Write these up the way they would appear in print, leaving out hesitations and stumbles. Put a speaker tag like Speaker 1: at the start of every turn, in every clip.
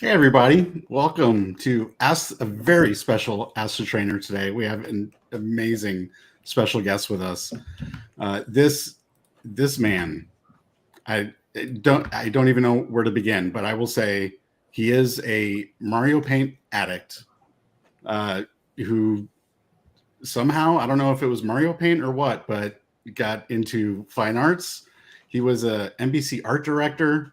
Speaker 1: Hey everybody, welcome to a very special Ask the Trainer today. We have an amazing special guest with us. This man, I don't even know where to begin, but I will say he is a Mario Paint addict who somehow, I don't know if it was Mario Paint or what, but got into fine arts. He was a NBC art director.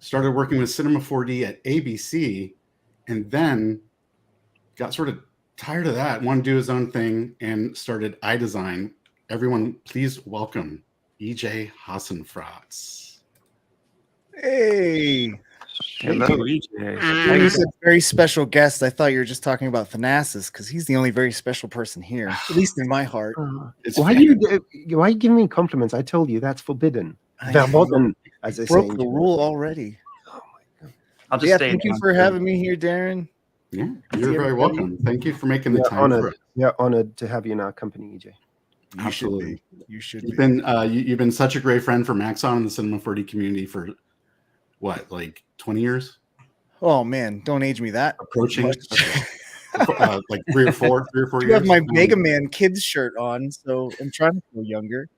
Speaker 1: Started working with Cinema 4D at ABC, and then got sort of tired of that, wanted to do his own thing, and started iDesign. Everyone, please welcome EJ Hassenfratz.
Speaker 2: Hey.
Speaker 3: Hello, EJ.
Speaker 2: When you said very special guest, I thought you were just talking about Thanasis, because he's the only very special person here, at least in my heart.
Speaker 3: Why are you giving me compliments? I told you that's forbidden. Verboten, as they
Speaker 2: broke
Speaker 3: say.
Speaker 2: The rule already.
Speaker 3: Oh my God.
Speaker 4: I'll just stay.
Speaker 2: Thank you for having me here, Darren.
Speaker 1: Yeah, you're very welcome. Thank you for making the time
Speaker 3: honored.
Speaker 1: for it.
Speaker 3: Yeah, honored to have you in our company, EJ.
Speaker 1: Absolutely.
Speaker 2: You should
Speaker 1: You've
Speaker 2: be.
Speaker 1: been you've been such a great friend for Maxon and the Cinema 4D community for what, like 20 years?
Speaker 2: Oh man, don't age me that.
Speaker 1: Approaching like 3 or 4 years.
Speaker 2: You have my Mega Man kids shirt on, so I'm trying to feel younger.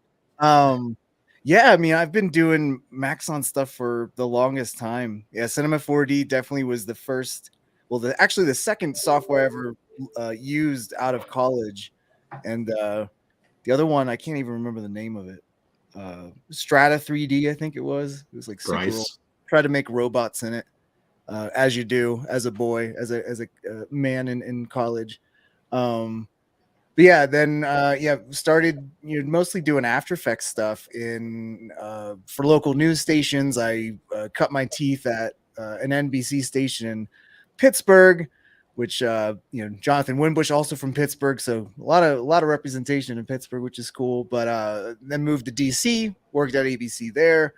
Speaker 2: Yeah, I mean, I've been doing Maxon stuff for the longest time. Yeah, Cinema 4D definitely was the first, well, actually the second software I ever used out of college. And the other one, I can't even remember the name of it. Strata 3D, I think it was. It was like super cool. Tried to make robots in it, as you do as a boy, as a man in college. But yeah, then started mostly doing After Effects stuff in for local news stations. I cut my teeth at an NBC station in Pittsburgh, which Jonathan Winbush also from Pittsburgh, so a lot of representation in Pittsburgh, which is cool. But then moved to DC, worked at ABC there,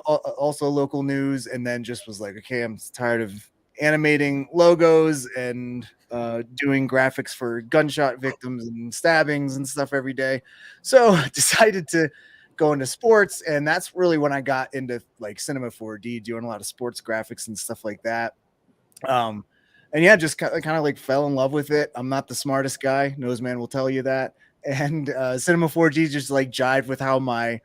Speaker 2: also local news, and then just was like, okay, I'm tired of animating logos and doing graphics for gunshot victims and stabbings and stuff every day. So decided to go into sports, and that's really when I got into like Cinema 4D, doing a lot of sports graphics and stuff like that. And yeah, just kind of like fell in love with it. I'm not the smartest guy, Noseman will tell you that. And Cinema 4D just like jived with how my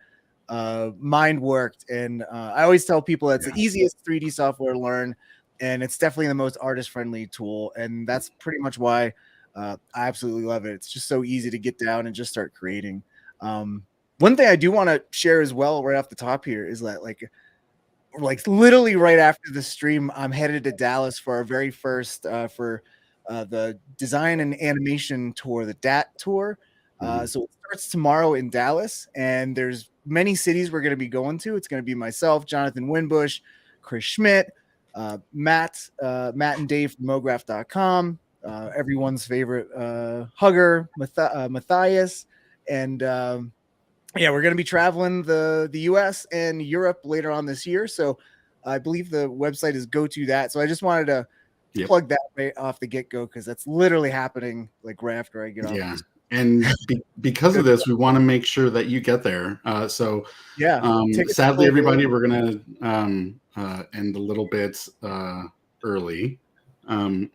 Speaker 2: mind worked. And I always tell people that's the easiest 3D software to learn. And it's definitely the most artist-friendly tool. And that's pretty much why I absolutely love it. It's just so easy to get down and just start creating. One thing I do want to share as well right off the top here is that like literally right after the stream, I'm headed to Dallas for our very first for the design and animation tour, the DAT tour. So it starts tomorrow in Dallas, and there's many cities we're going to be going to. It's going to be myself, Jonathan Winbush, Chris Schmidt, Matt and Dave from mograph.com, everyone's favorite hugger, Matthias, and we're going to be traveling the US and Europe later on this year. So I believe the website is gototdat. So I just wanted to plug that right off the get-go, because that's literally happening like right after I get off.
Speaker 1: Yeah. And because of this, we want to make sure that you get there. Sadly, everybody, we're going to end a little bit early. But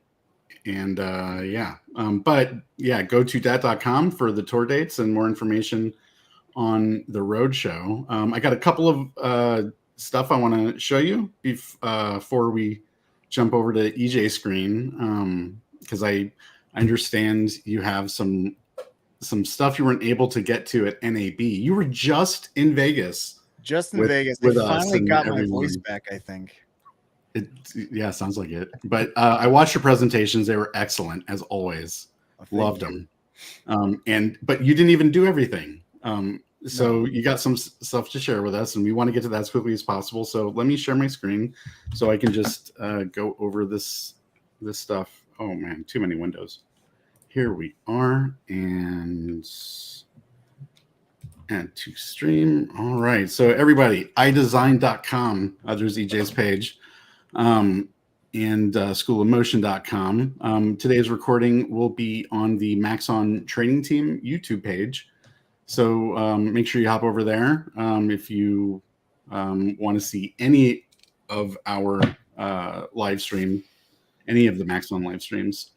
Speaker 1: gototdat.com for the tour dates and more information on the road show. I got a couple of stuff I want to show you before we jump over to EJ's screen, because I understand you have some stuff you weren't able to get to at NAB. You were just in Vegas.
Speaker 2: Vegas. I finally got my voice back, I think.
Speaker 1: Yeah, sounds like it. But I watched your presentations. They were excellent, as always. Loved them. But you didn't even do everything. So you got some stuff to share with us, and we want to get to that as quickly as possible. So let me share my screen so I can just go over this stuff oh man, too many windows. Here we are, and add to stream. All right, so everybody, iDesign.com, there's EJ's page, and schoolofmotion.com. Today's recording will be on the Maxon Training Team YouTube page. So make sure you hop over there if you want to see any of our live stream, any of the Maxon live streams.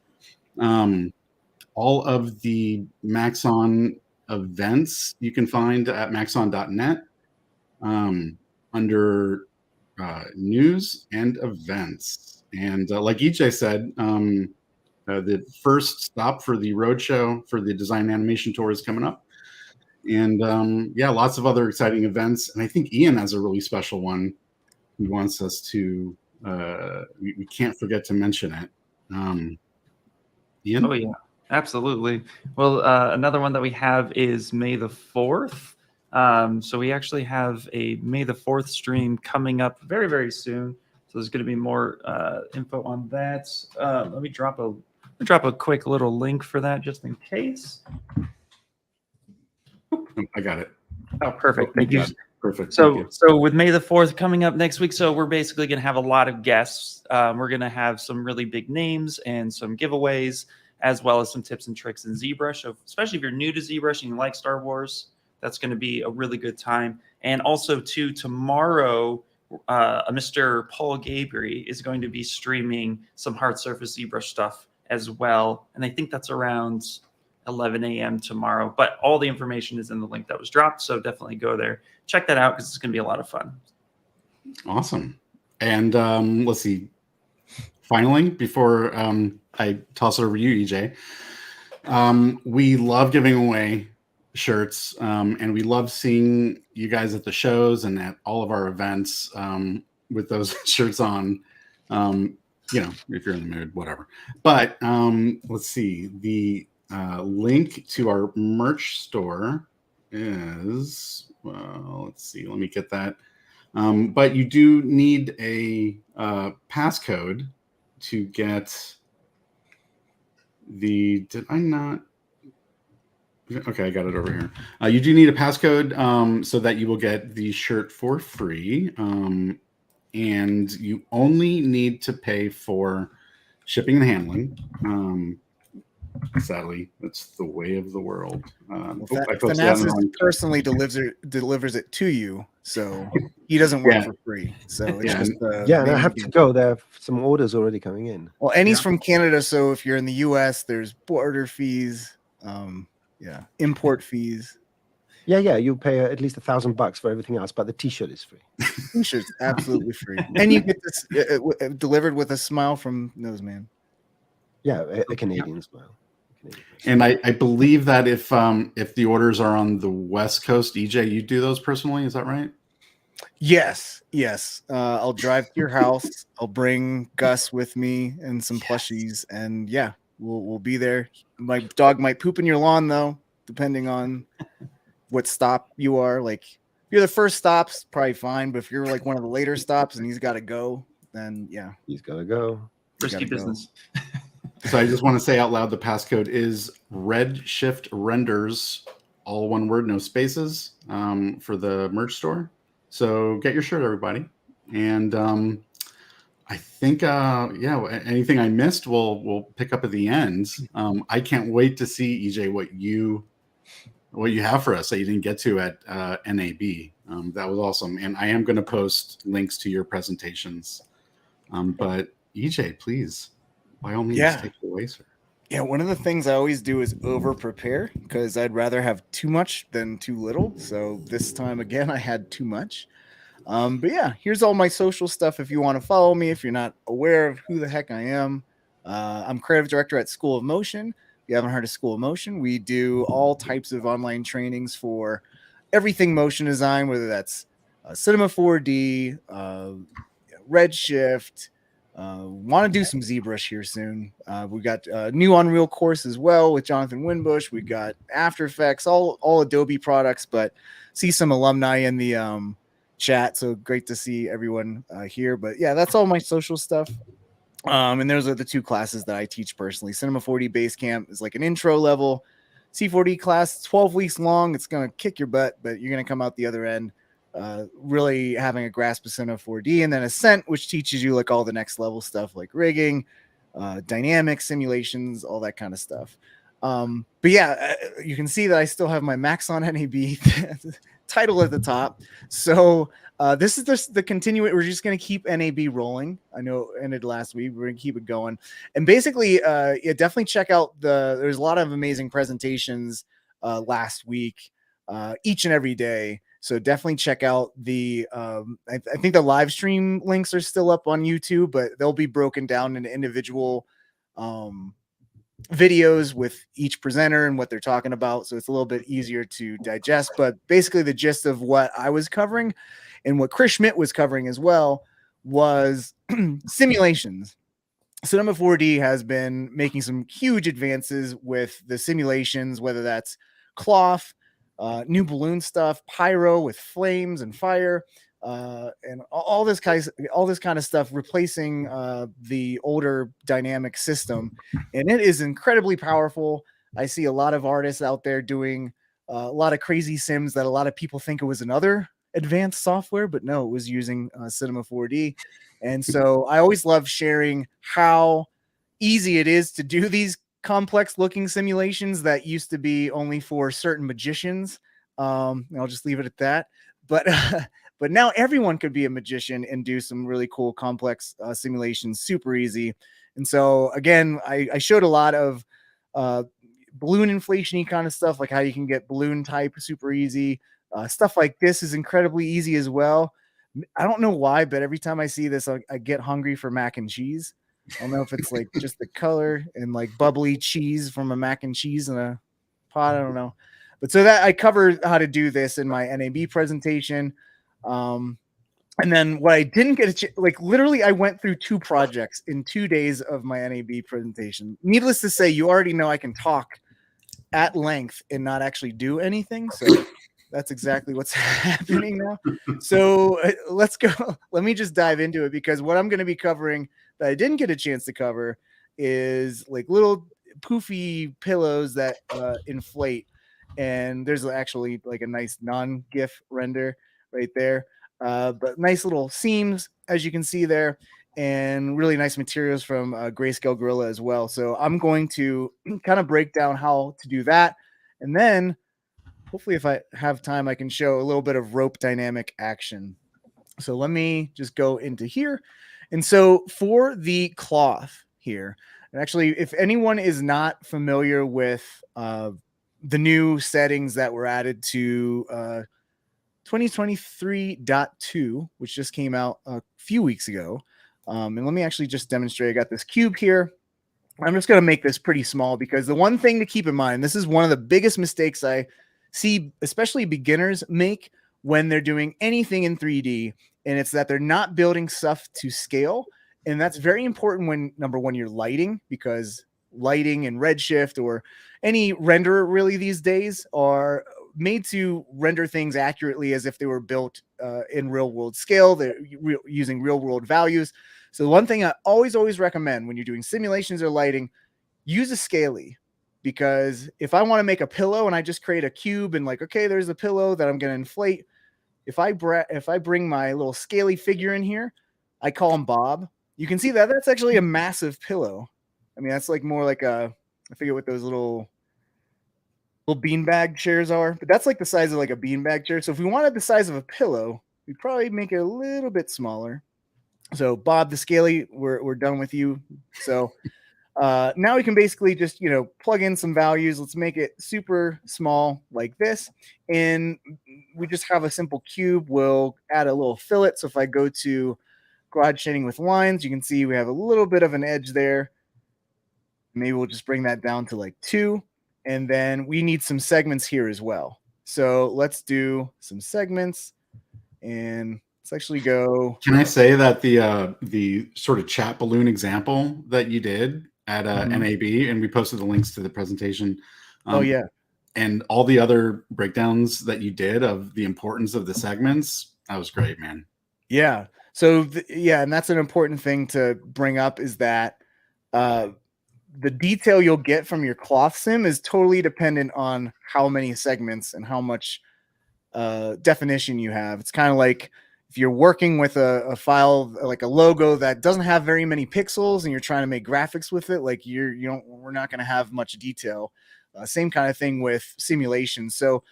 Speaker 1: All of the Maxon events you can find at maxon.net under news and events. And like EJ said, the first stop for the roadshow for the Design Animation Tour is coming up. And yeah, lots of other exciting events. And I think Ian has a really special one. He wants us to, we can't forget to mention it. Ian?
Speaker 4: Oh, yeah, absolutely. Well, another one that we have is May the 4th. So we actually have a May the 4th stream coming up very, very soon. So there's going to be more info on that. Let me drop a quick little link for that just in case.
Speaker 1: I got it.
Speaker 4: Oh, perfect. Thank you.
Speaker 1: Perfect.
Speaker 4: So with May the 4th coming up next week, so we're basically going to have a lot of guests. We're going to have some really big names and some giveaways, as well as some tips and tricks in ZBrush. So especially if you're new to ZBrush and you like Star Wars, that's going to be a really good time. And also, too, tomorrow, Mr. Paul Gabry is going to be streaming some hard surface ZBrush stuff as well. And I think that's around 11 a.m. tomorrow. But all the information is in the link that was dropped. So definitely go there. Check that out because it's going to be a lot of fun.
Speaker 1: Awesome. And let's see. Finally, before I toss it over to you, EJ, we love giving away shirts, and we love seeing you guys at the shows and at all of our events with those shirts on. You know, if you're in the mood, whatever. But let's see. The link to our merch store is, well, let's see. Let me get that. But you do need a passcode to get the, did I not? Okay, I got it over here. You do need a passcode so that you will get the shirt for free. And you only need to pay for shipping and handling. Sadly, that's the way of the world.
Speaker 2: Thanasis personally delivers it to you, so he doesn't work for free. So it's just
Speaker 3: and I have to go. There are some orders already coming in.
Speaker 2: Well, and he's from Canada, so if you're in the U.S., there's border fees, import fees.
Speaker 3: Yeah, you pay at least $1,000 for everything else, but the T-shirt is free.
Speaker 2: T-shirt's absolutely free, and you get this delivered with a smile from Noseman.
Speaker 3: Yeah, a Canadian smile.
Speaker 1: And I believe that if the orders are on the West Coast, EJ, you do those personally. Is that right?
Speaker 2: Yes. I'll drive to your house. I'll bring Gus with me and some plushies, and yeah, we'll be there. My dog might poop in your lawn though, depending on what stop you are. Like, if you're the first stop's probably fine, but if you're like one of the later stops and he's got to go, then yeah,
Speaker 3: he's got to go.
Speaker 4: Risky business.
Speaker 1: So I just want to say out loud, the passcode is Redshift Renders, all one word, no spaces, for the merch store. So get your shirt, everybody. And I think, anything I missed, we'll pick up at the end. I can't wait to see, EJ, what you have for us that you didn't get to at NAB. That was awesome. And I am going to post links to your presentations. But EJ, please. By all means, take it away, sir.
Speaker 2: Yeah, one of the things I always do is over prepare because I'd rather have too much than too little. So this time again, I had too much. But yeah, here's all my social stuff if you want to follow me. If you're not aware of who the heck I am, I'm creative director at School of Motion. If you haven't heard of School of Motion, we do all types of online trainings for everything motion design, whether that's Cinema 4D, Redshift. Want to do some ZBrush here soon. We got a new Unreal course as well with Jonathan Winbush. We got After Effects, all Adobe products, but see some alumni in the chat. So great to see everyone here. But yeah, that's all my social stuff. And those are the two classes that I teach personally. Cinema 4D Basecamp is like an intro level. C4D class, it's 12 weeks long. It's going to kick your butt, but you're going to come out the other end really having a grasp of Cinema 4D. And then Ascent, which teaches you like all the next level stuff like rigging, dynamics, simulations, all that kind of stuff. But yeah, you can see that I still have my Maxon NAB title at the top. So this is the continuation. We're just going to keep NAB rolling. I know it ended last week. We're going to keep it going. And basically, yeah, definitely check out there's a lot of amazing presentations last week, each and every day. So definitely check out the, I think the live stream links are still up on YouTube, but they'll be broken down into individual videos with each presenter and what they're talking about. So it's a little bit easier to digest, but basically the gist of what I was covering and what Chris Schmidt was covering as well was simulations. Cinema 4D has been making some huge advances with the simulations, whether that's cloth, new balloon stuff, pyro with flames and fire, and all this kind of stuff, replacing the older dynamic system, and it is incredibly powerful. I see a lot of artists out there doing a lot of crazy sims that a lot of people think it was another advanced software, but no, it was using Cinema 4D. And so I always love sharing how easy it is to do these complex looking simulations that used to be only for certain magicians. I'll just leave it at that. But now everyone could be a magician and do some really cool complex simulations super easy. And so again, I showed a lot of balloon inflation-y kind of stuff, like how you can get balloon type super easy. Stuff like this is incredibly easy as well. I don't know why, but every time I see this, I get hungry for mac and cheese. I don't know if it's like just the color and like bubbly cheese from a mac and cheese in a pot. I don't know. But so that I covered how to do this in my NAB presentation. And then what I didn't get like literally I went through 2 projects in 2 days of my NAB presentation. Needless to say, you already know I can talk at length and not actually do anything. So that's exactly what's happening now. So let's go. Let me just dive into it, because what I'm going to be covering that I didn't get a chance to cover is like little poofy pillows that inflate. And there's actually like a nice non-GIF render right there. But nice little seams, as you can see there, and really nice materials from Grayscale Gorilla as well. So I'm going to kind of break down how to do that. And then hopefully if I have time, I can show a little bit of rope dynamic action. So let me just go into here. And so for the cloth here, and actually, if anyone is not familiar with the new settings that were added to 2023.2, which just came out a few weeks ago. And let me actually just demonstrate. I got this cube here. I'm just going to make this pretty small, because the one thing to keep in mind, this is one of the biggest mistakes I see, especially beginners make when they're doing anything in 3D, and it's that they're not building stuff to scale. And that's very important when, number one, you're lighting, because lighting and redshift or any renderer really these days are made to render things accurately as if they were built in real world scale. They're using real world values. So the one thing I always recommend when you're doing simulations or lighting, use a scaly, because if I want to make a pillow and I just create a cube and like, okay, there's a pillow that I'm going to inflate. If I bring my little scaly figure in here, I call him Bob. You can see that that's actually a massive pillow. I mean, that's like more like I forget what those little beanbag chairs are, but that's like the size of like a beanbag chair. So if we wanted the size of a pillow, we'd probably make it a little bit smaller. So Bob the Scaly, we're done with you. So now we can basically just, plug in some values. Let's make it super small like this. And we just have a simple cube. We'll add a little fillet. So if I go to quad shading with lines, you can see we have a little bit of an edge there. Maybe we'll just bring that down to like 2. And then we need some segments here as well. So let's do some segments, and let's actually go.
Speaker 1: Can I say that the sort of chat balloon example that you did at NAB, and we posted the links to the presentation.
Speaker 2: Oh yeah.
Speaker 1: And all the other breakdowns that you did of the importance of the segments, that was great, man.
Speaker 2: Yeah. So yeah, and that's an important thing to bring up is that the detail you'll get from your cloth sim is totally dependent on how many segments and how much definition you have. It's kind of like if you're working with a file like a logo that doesn't have very many pixels and you're trying to make graphics with it, like we're not going to have much detail. Same kind of thing with simulation. So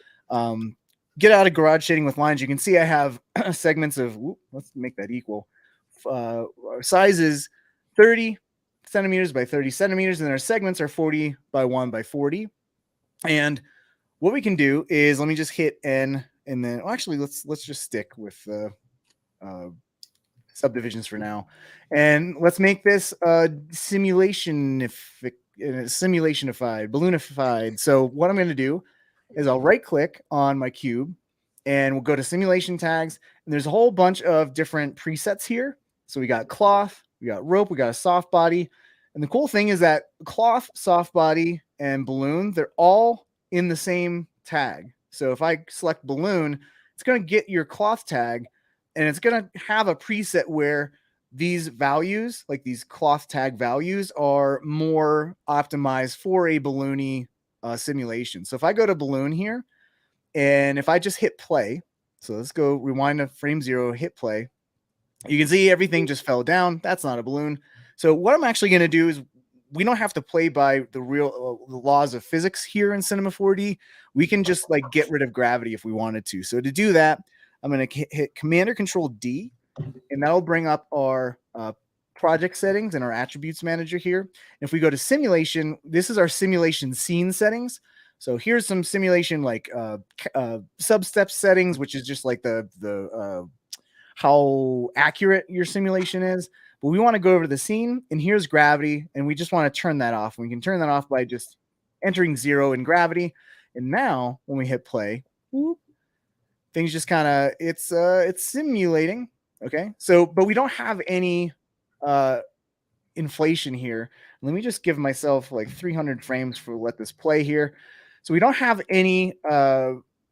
Speaker 2: get out of garage shading with lines. You can see I have segments of, let's make that equal. Sizes 30 centimeters by 30 centimeters, and our segments are 40 by 1 by 40. And what we can do is, let me just hit N, and then actually let's just stick with subdivisions for now, and let's make this simulationified, balloonified. So what I'm going to do is I'll right click on my cube, and we'll go to simulation tags, and there's a whole bunch of different presets here. So we got cloth, we got rope, we got a soft body. And the cool thing is that cloth, soft body, and balloon, they're all in the same tag. So if I select balloon, it's going to get your cloth tag, and it's going to have a preset where these values, like these cloth tag values, are more optimized for a balloony simulation. So if I go to balloon here, and if I just hit play, so let's go rewind to frame 0, hit play, you can see everything just fell down. That's not a balloon. So what I'm actually going to do is, we don't have to play by the real laws of physics here in Cinema 4D. We can just like get rid of gravity if we wanted to. So to do that, I'm going to hit Command or Control D, and that'll bring up our project settings and our attributes manager here. And if we go to simulation, this is our simulation scene settings. So here's some simulation like sub-step settings, which is just like the how accurate your simulation is. But we want to go over to the scene, and here's gravity, and we just want to turn that off. We can turn that off by just entering 0 in gravity. And now when we hit play, whoop, things just kind of, it's simulating. Okay. So, but we don't have any inflation here. Let me just give myself like 300 frames for let this play here. So we don't have any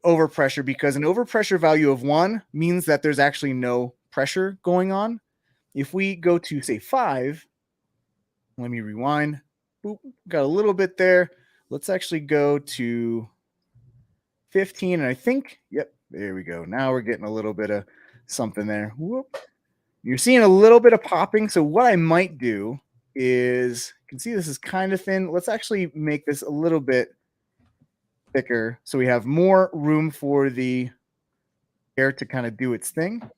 Speaker 2: overpressure, because an overpressure value of 1 means that there's actually no pressure going on. If we go to, say, 5, let me rewind. Boop, got a little bit there. Let's actually go to 15, and I think, yep, there we go. Now we're getting a little bit of something there. Whoop. You're seeing a little bit of popping. So what I might do is, you can see this is kind of thin. Let's actually make this a little bit thicker so we have more room for the air to kind of do its thing.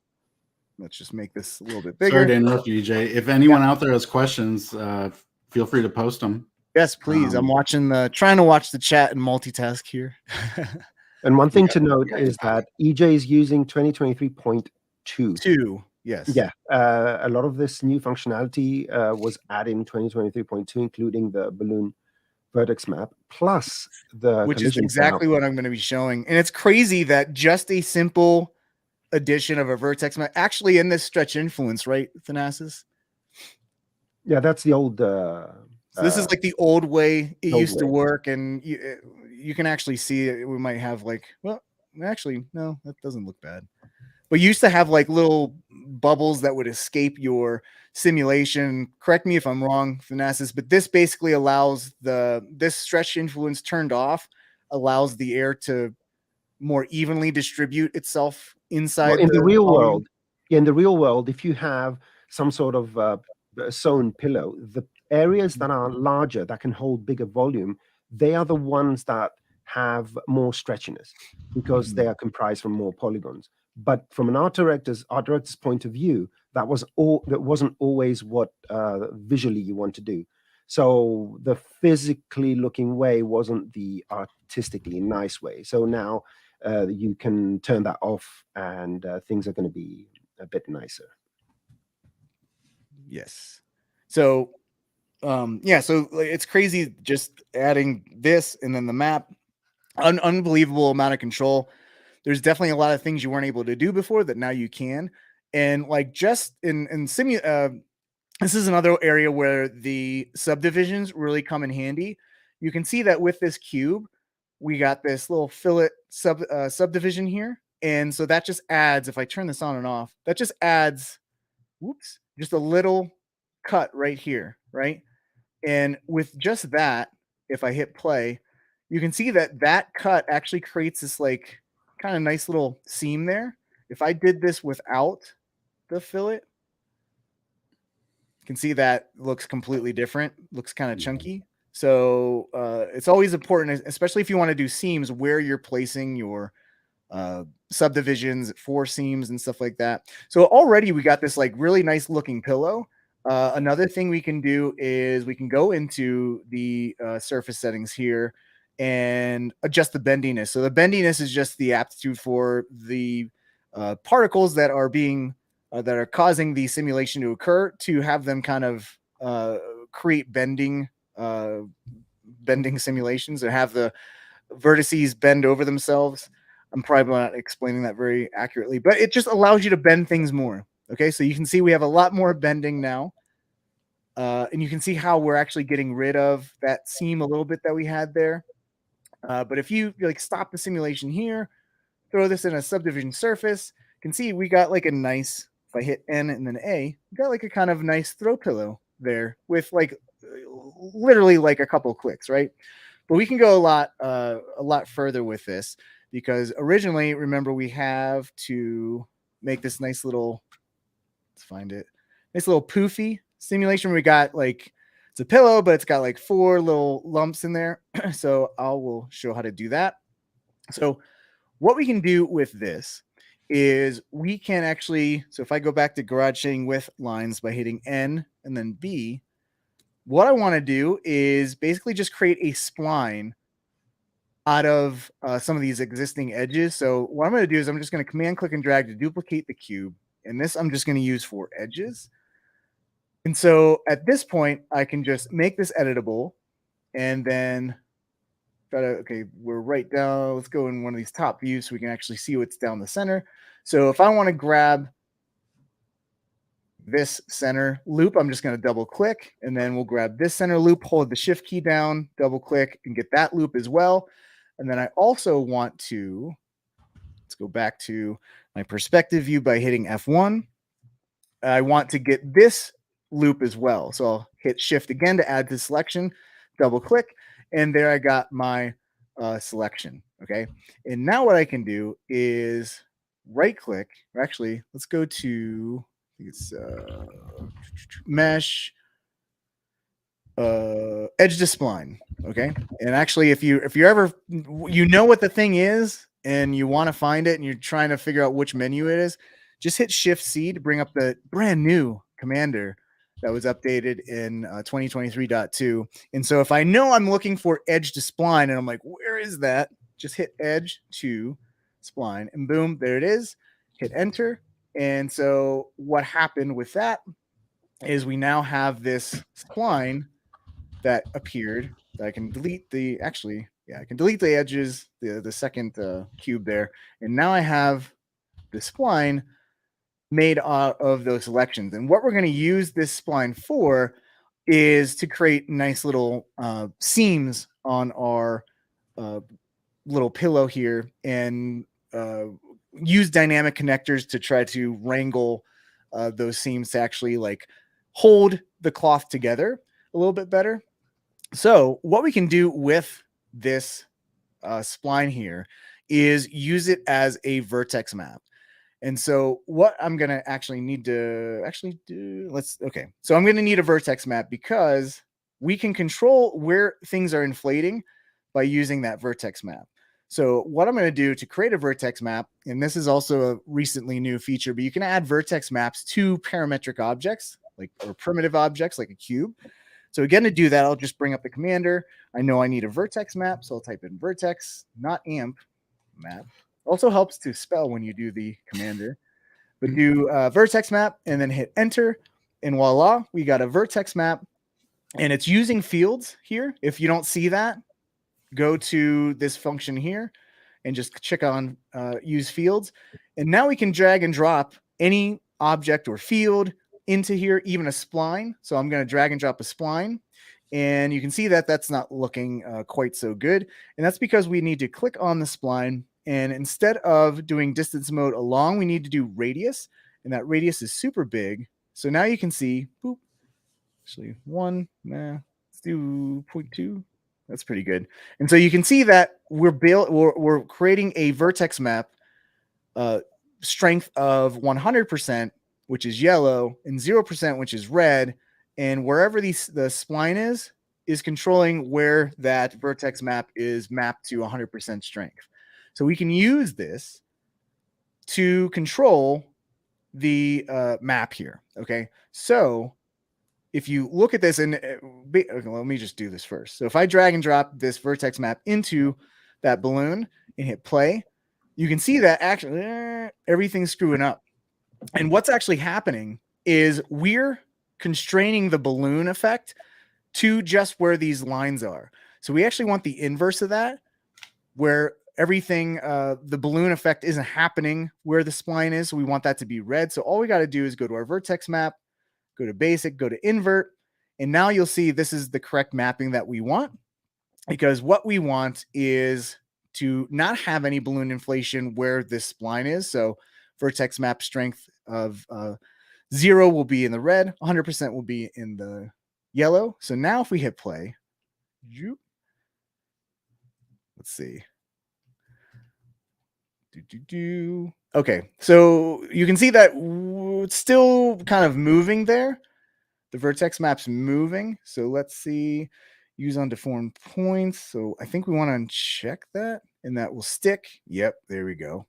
Speaker 2: Let's just make this a little bit bigger.
Speaker 1: Sorry to interrupt you, EJ. If anyone out there has questions, feel free to post them.
Speaker 2: Yes, please. I'm trying to watch the chat and multitask here.
Speaker 3: And one thing to note is that EJ is using 2023.2.
Speaker 2: Yes.
Speaker 3: Yeah. A lot of this new functionality was added in 2023.2, including the balloon vertex map, plus
Speaker 2: which is exactly what I'm going to be showing. And it's crazy that just a simple addition of a vertex map actually in this stretch influence, right, Thanasis?
Speaker 3: Yeah, that's the old
Speaker 2: so this is like the old way it used to work, and you can actually see it. We might have like, well, actually no, that doesn't look bad, but you used to have like little bubbles that would escape your simulation. Correct me if I'm wrong, Thanasis, but this basically allows this stretch influence turned off, allows the air to more evenly distribute itself inside
Speaker 3: in the real world. In the real world, if you have some sort of sewn pillow, the areas that are larger, that can hold bigger volume, they are the ones that have more stretchiness because they are comprised from more polygons. But from an art director's point of view, that wasn't always what visually you want to do. So the physically looking way wasn't the artistically nice way. So now you can turn that off, and things are going to be a bit nicer.
Speaker 2: Yes. So, yeah. So it's crazy just adding this and then the map. Unbelievable amount of control. There's definitely a lot of things you weren't able to do before that now you can. And like just this is another area where the subdivisions really come in handy. You can see that with this cube, we got this little fillet subdivision here. And so that just adds, if I turn this on and off, that just adds whoops, just a little cut right here, right? And with just that, if I hit play, you can see that that cut actually creates this like kind of nice little seam there. If I did this without the fillet, you can see that looks completely different, looks kind of chunky. So it's always important, especially if you want to do seams, where you're placing your subdivisions for seams and stuff like that. So already we got this like really nice looking pillow. Another thing we can do is we can go into the surface settings here and adjust the bendiness. So the bendiness is just the aptitude for the particles that are being that are causing the simulation to occur, to have them kind of create bending simulations, and have the vertices bend over themselves. I'm probably not explaining that very accurately, but it just allows you to bend things more. Okay, so you can see we have a lot more bending now. And you can see how we're actually getting rid of that seam a little bit that we had there. But if you like stop the simulation here, throw this in a subdivision surface, you can see we got like a nice, if I hit N and then A, we got like a kind of nice throw pillow there with like literally like a couple clicks, right? But we can go a lot further with this, because originally, remember, we have to make this nice little, let's find it, nice little poofy simulation. We got like, it's a pillow, but it's got like 4 little lumps in there. So I will show how to do that. So what we can do with this is we can actually, so if I go back to garage shading with lines by hitting N and then B, what I want to do is basically just create a spline out of some of these existing edges. So what I'm going to do is I'm just going to command click and drag to duplicate the cube. And this I'm just going to use for edges. And so at this point, I can just make this editable and then try to, okay, we're right down. Let's go in one of these top views so we can actually see what's down the center. So if I want to grab this center loop, I'm just going to double click, and then we'll grab this center loop, hold the shift key down, double click, and get that loop as well. And then I also want to, let's go back to my perspective view by hitting F1. I want to get this loop as well. So I'll hit shift again to add to selection, double click, and there I got my selection. Okay. And now what I can do is right click, or actually let's go to, I think it's mesh, edge to spline. Okay. And actually, if you're ever, you know what the thing is and you want to find it and you're trying to figure out which menu it is, just hit shift C to bring up the brand new commander that was updated in 2023.2. And so if I know I'm looking for edge to spline and I'm like, where is that? Just hit edge to spline and boom, there it is. Hit enter. And so what happened with that is we now have this spline that appeared. I can delete the, actually, yeah, I can delete the edges, the second cube there. And now I have the spline made out of those selections. And what we're going to use this spline for is to create nice little seams on our little pillow here, and use dynamic connectors to try to wrangle those seams to actually like hold the cloth together a little bit better. So what we can do with this spline here is use it as a vertex map. And so what I'm going to actually need to actually do, okay. So I'm going to need a vertex map because we can control where things are inflating by using that vertex map. So what I'm going to do to create a vertex map, and this is also a recently new feature, but you can add vertex maps to parametric objects, like, or primitive objects like a cube. So again, to do that, I'll just bring up the commander. I know I need a vertex map, so I'll type in vertex, not amp, map. Also helps to spell when you do the commander. But do vertex map and then hit enter, and voila, we got a vertex map, and it's using fields here. If you don't see that, go to this function here and just check on use fields. And now we can drag and drop any object or field into here, even a spline. So I'm going to drag and drop a spline, and you can see that that's not looking quite so good. And that's because we need to click on the spline, and instead of doing distance mode along, we need to do radius, and that radius is super big. So now you can see, boop, actually 1, nah, let's do 0.2. That's pretty good. And so you can see that we're creating a vertex map strength of 100%, which is yellow, and 0%, which is red. And wherever the spline is controlling where that vertex map is mapped to 100% strength. So we can use this to control the map here. Okay. So if you look at this, and okay, let me just do this first. So if I drag and drop this vertex map into that balloon and hit play, you can see that actually everything's screwing up. And what's actually happening is we're constraining the balloon effect to just where these lines are. So we actually want the inverse of that, where everything, the balloon effect isn't happening where the spline is. So we want that to be red. So all we got to do is go to our vertex map, go to basic, go to invert. And now you'll see this is the correct mapping that we want, because what we want is to not have any balloon inflation where this spline is. So vertex map strength of 0 will be in the red, 100% will be in the yellow. So now if we hit play, let's see. Okay, so you can see that it's still kind of moving there. The vertex map's moving. So let's see, use on deformed points. So I think we want to uncheck that, and that will stick. Yep, there we go.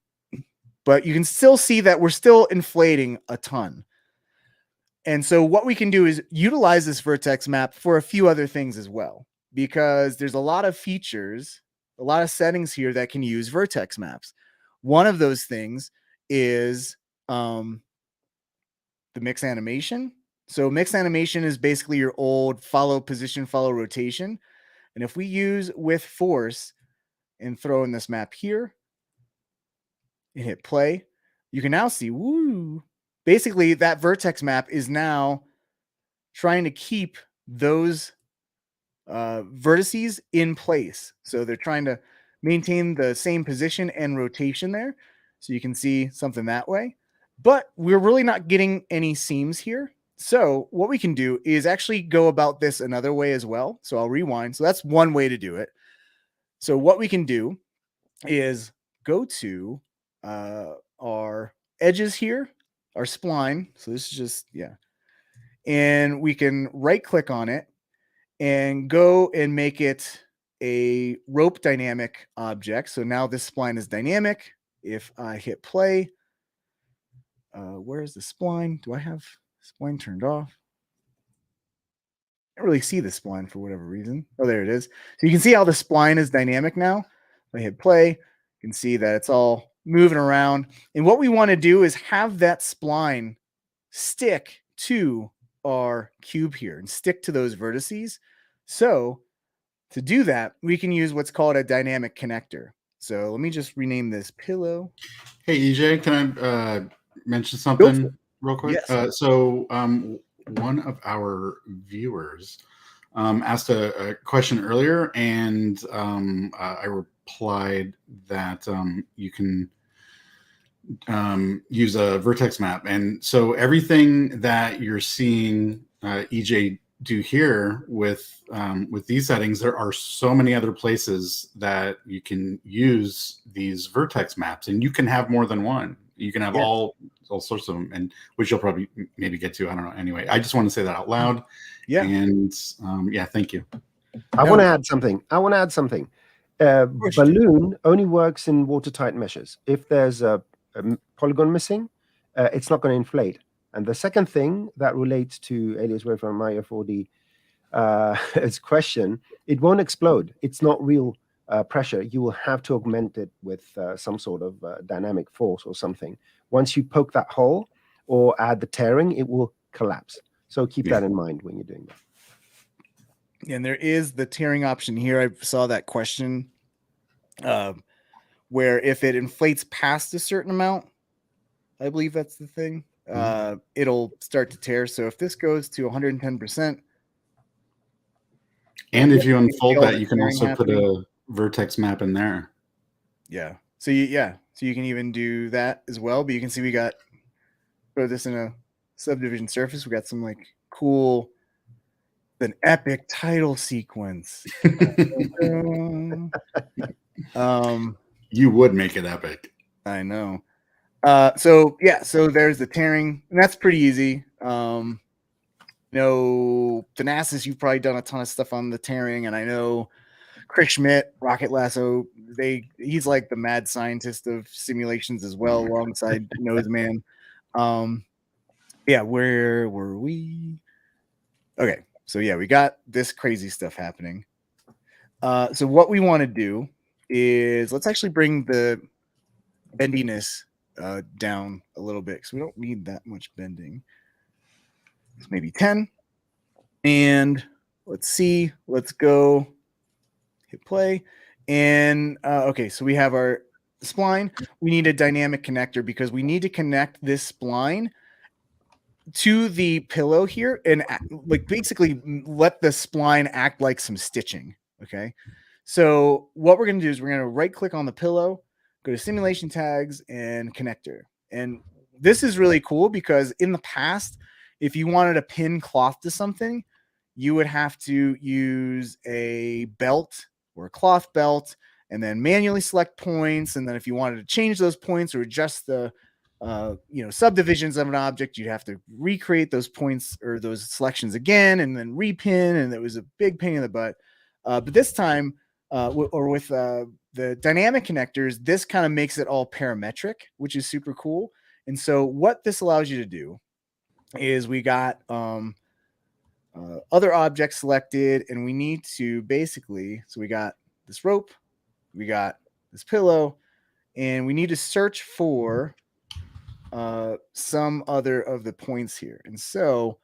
Speaker 2: But you can still see that we're still inflating a ton. And so what we can do is utilize this vertex map for a few other things as well, because there's a lot of features, a lot of settings here that can use vertex maps. One of those things is the mix animation. So mix animation is basically your old follow position, follow rotation. And if we use with force and throw in this map here and hit play, you can now see, woo, basically that vertex map is now trying to keep those vertices in place. So they're trying to maintain the same position and rotation there. So you can see something that way, but we're really not getting any seams here. So what we can do is actually go about this another way as well. So I'll rewind. So that's one way to do it. So what we can do is go to our edges here, our spline. So this is just, yeah. And we can right click on it and go and make it a rope dynamic object. So now this spline is dynamic. If I hit play, where's the spline? Do I have spline turned off? I can't really see the spline for whatever reason. Oh, there it is. So you can see how the spline is dynamic now. If I hit play, you can see that it's all moving around. And what we want to do is have that spline stick to our cube here and stick to those vertices. So to do that, we can use what's called a dynamic connector. So let me just rename this pillow.
Speaker 1: Hey, EJ, can I mention something real quick?
Speaker 2: Yes.
Speaker 1: One of our viewers asked a question earlier, and I replied that you can use a vertex map. And so everything that you're seeing EJ do here with these settings, there are so many other places that you can use these vertex maps, and you can have more than one. You can have all sorts of them, and which you'll probably maybe get to. I don't know. Anyway, I just want to say that out loud.
Speaker 2: Yeah.
Speaker 1: And yeah, thank you.
Speaker 3: I want to add something. Balloon only works in watertight meshes. If there's a polygon missing, it's not going to inflate. And the second thing that relates to Alias Wave from Maya 4D its question, it won't explode. It's not real pressure. You will have to augment it with some sort of dynamic force or something. Once you poke that hole or add the tearing, it will collapse. So keep that in mind when you're doing that.
Speaker 2: And there is the tearing option here. I saw that question where if it inflates past a certain amount, I believe that's the thing, it'll start to tear. So if this goes to 110%.
Speaker 1: And if you unfold that, you can also put a vertex map in there.
Speaker 2: Yeah. So you can even do that as well. But you can see we got throw this in a subdivision surface. We got some like cool, an epic title sequence.
Speaker 1: You would make it epic.
Speaker 2: I know. So there's the tearing, and that's pretty easy. Thanasis, you've probably done a ton of stuff on the tearing, and I know Chris Schmidt, Rocket Lasso, he's like the mad scientist of simulations as well, alongside Noseman. Where were we? Okay, so we got this crazy stuff happening. So what we want to do is let's actually bring the bendiness down a little bit, because we don't need that much bending. It's maybe 10. And let's see. Let's go. Hit play. And okay, so we have our spline. We need a dynamic connector because we need to connect this spline to the pillow here and like basically let the spline act like some stitching. Okay. So what we're going to do is we're going to right click on the pillow, go to simulation tags and connector. And this is really cool because in the past, if you wanted to pin cloth to something, you would have to use a belt or a cloth belt and then manually select points. And then if you wanted to change those points or adjust the subdivisions of an object, you'd have to recreate those points or those selections again and then repin. And it was a big pain in the butt. But this time, with the dynamic connectors, this kind of makes it all parametric, which is super cool. And so what this allows you to do is we got other objects selected, and we need to basically, so we got this rope, we got this pillow, and we need to search for some other of the points here. And so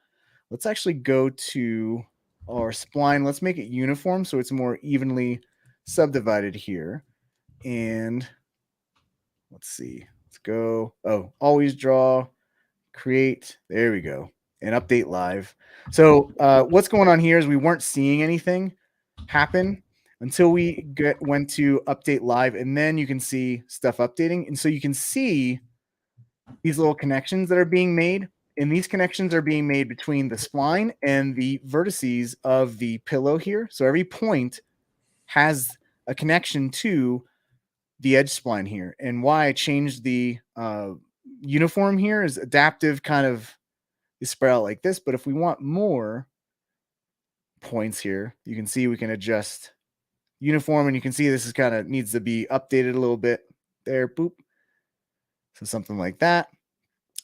Speaker 2: let's actually go to our spline. Let's make it uniform so it's more evenly subdivided here. And let's see. Let's go. Oh, always draw, create. There we go. And update live. So what's going on here is we weren't seeing anything happen until we went to update live, and then you can see stuff updating. And so you can see these little connections that are being made, and these connections are being made between the spline and the vertices of the pillow here. So every point has a connection to the edge spline here. And why I changed the uniform here is adaptive kind of is spread out like this. But if we want more points here, you can see we can adjust uniform, and you can see this is kind of needs to be updated a little bit there. Boop. So something like that.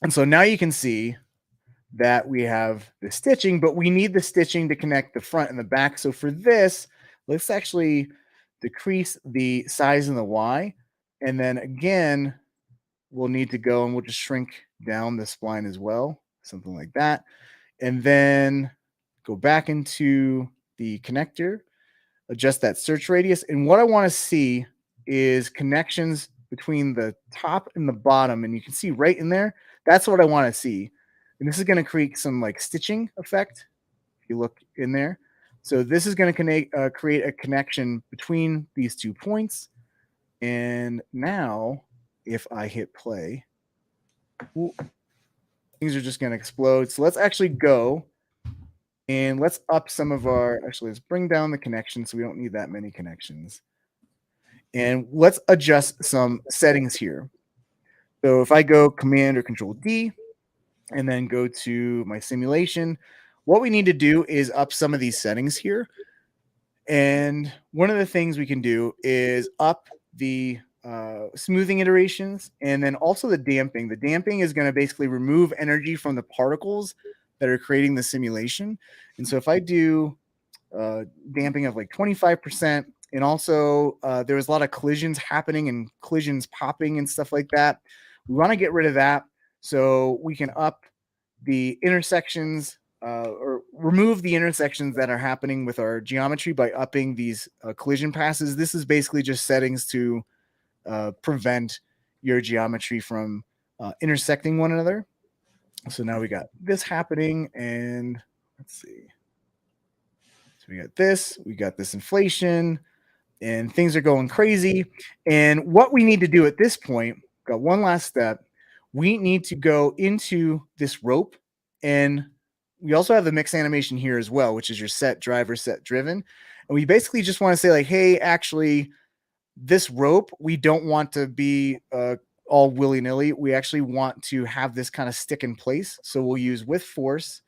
Speaker 2: And so now you can see that we have the stitching, but we need the stitching to connect the front and the back. So for this, let's actually decrease the size in the Y. And then again, we'll need to go and we'll just shrink down the spline as well, something like that. And then go back into the connector, adjust that search radius. And what I want to see is connections between the top and the bottom. And you can see right in there, that's what I want to see. And this is going to create some like stitching effect. If you look in there. So this is going to create a connection between these 2 points. And now if I hit play, things are just going to explode. So let's actually go and let's up some of our, actually let's bring down the connection so we don't need that many connections. And let's adjust some settings here. So if I go Command or Control D and then go to my simulation, what we need to do is up some of these settings here. And one of the things we can do is up the smoothing iterations and then also the damping. The damping is going to basically remove energy from the particles that are creating the simulation. And so if I do damping of like 25%, and also there was a lot of collisions happening and collisions popping and stuff like that. We want to get rid of that so we can up the intersections or remove the intersections that are happening with our geometry by upping these collision passes. This is basically just settings to prevent your geometry from intersecting one another. So now we got this happening, and let's see. So we got this inflation, and things are going crazy. And what we need to do at this point, got one last step. We need to go into this rope And we also have the mix animation here as well, which is your set driver, set driven. And we basically just want to say like, hey, actually, this rope, we don't want to be all willy-nilly. We actually want to have this kind of stick in place. So we'll use with force,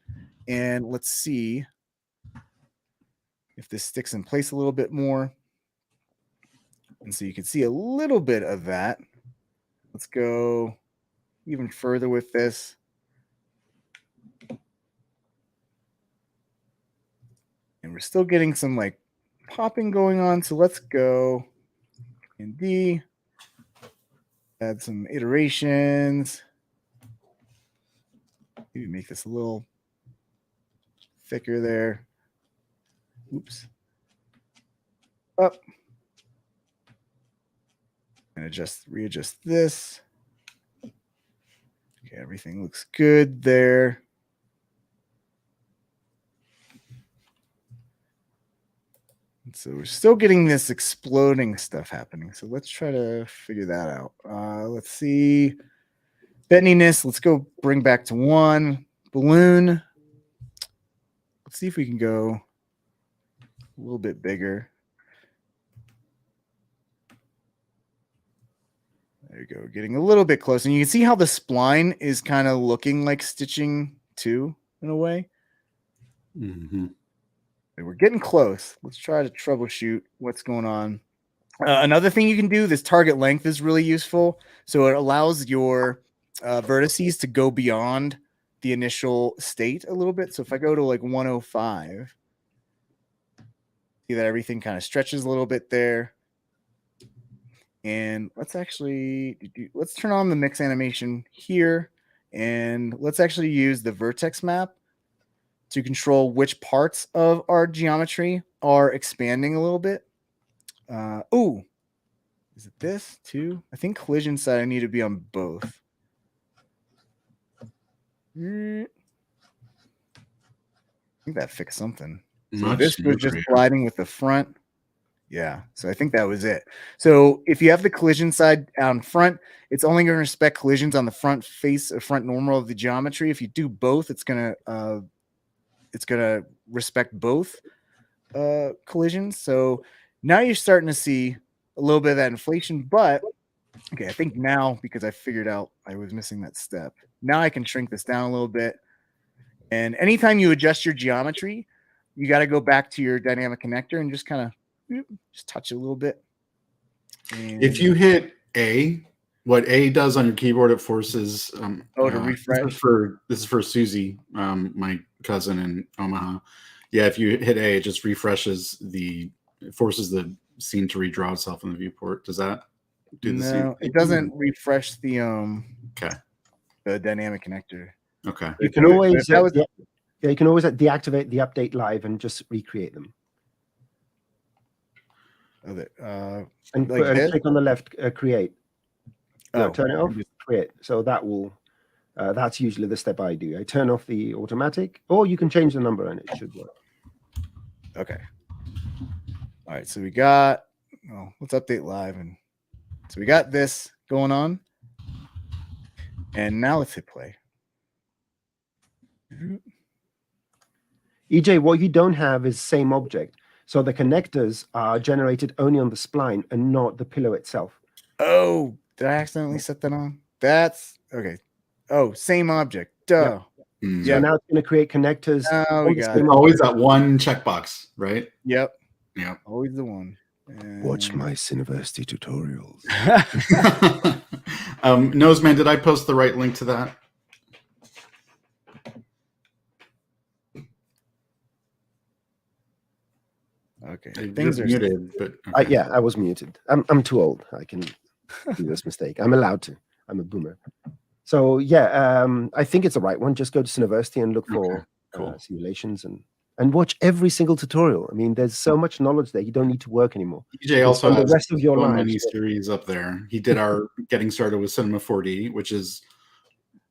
Speaker 2: and let's see if this sticks in place a little bit more. And so you can see a little bit of that. Let's go even further with this. And we're still getting some like popping going on. So let's go in D, add some iterations. Maybe make this a little thicker there. Oops. Up. And readjust this. Okay, everything looks good there. And so we're still getting this exploding stuff happening. So let's try to figure that out. Let's see. Bendiness, let's go bring back to 1. Balloon. Let's see if we can go a little bit bigger. There you go. Getting a little bit closer. And you can see how the spline is kind of looking like stitching too, in a way.
Speaker 1: Mm-hmm.
Speaker 2: We're getting close. Let's try to troubleshoot what's going on. Another thing you can do, this target length is really useful. So it allows your vertices to go beyond the initial state a little bit. So if I go to like 105, see that everything kind of stretches a little bit there. And let's turn on the mix animation here. And let's actually use the vertex map to control which parts of our geometry are expanding a little bit. Ooh, is it this too? I think collision side I need to be on both. I think that fixed something. So this was just colliding with the front. Yeah, so I think that was it. So if you have the collision side out front, it's only going to respect collisions on the front face or front normal of the geometry. If you do both, it's going to respect both collisions. So now you're starting to see a little bit of that inflation, but okay, I think now, because I figured out I was missing that step, now I can shrink this down a little bit. And anytime you adjust your geometry, you got to go back to your dynamic connector and just kind of just touch it a little bit. And
Speaker 1: if you hit A, what A does on your keyboard, it forces
Speaker 2: to refresh.
Speaker 1: This is for Susie, my cousin in Omaha. Yeah, if you hit A, it just refreshes it forces the scene to redraw itself in the viewport. Does that do the same?
Speaker 2: No, it doesn't refresh the
Speaker 1: the
Speaker 2: dynamic connector.
Speaker 1: Okay.
Speaker 3: You can always you can always deactivate the update live and just recreate them.
Speaker 2: And
Speaker 3: click on the left, create. Turn it off, create. So that will, that's usually the step I do. I turn off the automatic, or you can change the number and it should work.
Speaker 2: Okay. All right. So we got, let's update live. And so we got this going on. And now let's hit play.
Speaker 3: EJ, what you don't have is same object. So the connectors are generated only on the spline and not the pillow itself.
Speaker 2: Oh, did I accidentally set that on? That's okay. Oh, same object. Duh.
Speaker 3: Yeah. So now it's going to create connectors.
Speaker 2: Oh, we got it.
Speaker 1: Always that one checkbox, right?
Speaker 2: Yep.
Speaker 1: Yep.
Speaker 2: Always the one.
Speaker 3: Watch my Cineversity tutorials.
Speaker 1: Noseman, did I post the right link to that?
Speaker 2: Okay.
Speaker 1: Things are muted, but
Speaker 3: okay. I was muted. I'm too old. I can do this mistake. I'm allowed to. I'm a boomer. So yeah, I think it's the right one. Just go to Cineversity and look for simulations and watch every single tutorial. I mean, there's so much knowledge there. You don't need to work anymore.
Speaker 1: EJ also has
Speaker 3: the rest of your life.
Speaker 1: Many series up there. He did our Getting Started with Cinema 4D, which is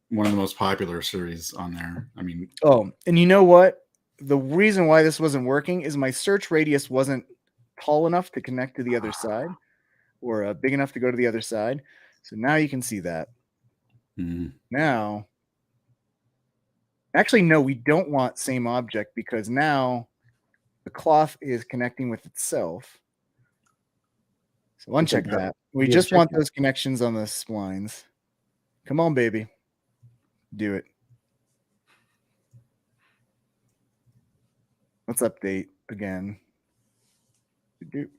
Speaker 1: one of the most popular series on there. I mean,
Speaker 2: and you know what? The reason why this wasn't working is my search radius wasn't tall enough to connect to the other side, or big enough to go to the other side. So now you can see that. Now Actually, no, we don't want same object because now the cloth is connecting with itself. So uncheck that. We
Speaker 3: the
Speaker 2: just want
Speaker 3: objective.
Speaker 2: those connections on the splines. Come on, baby. Do it. Let's update again. And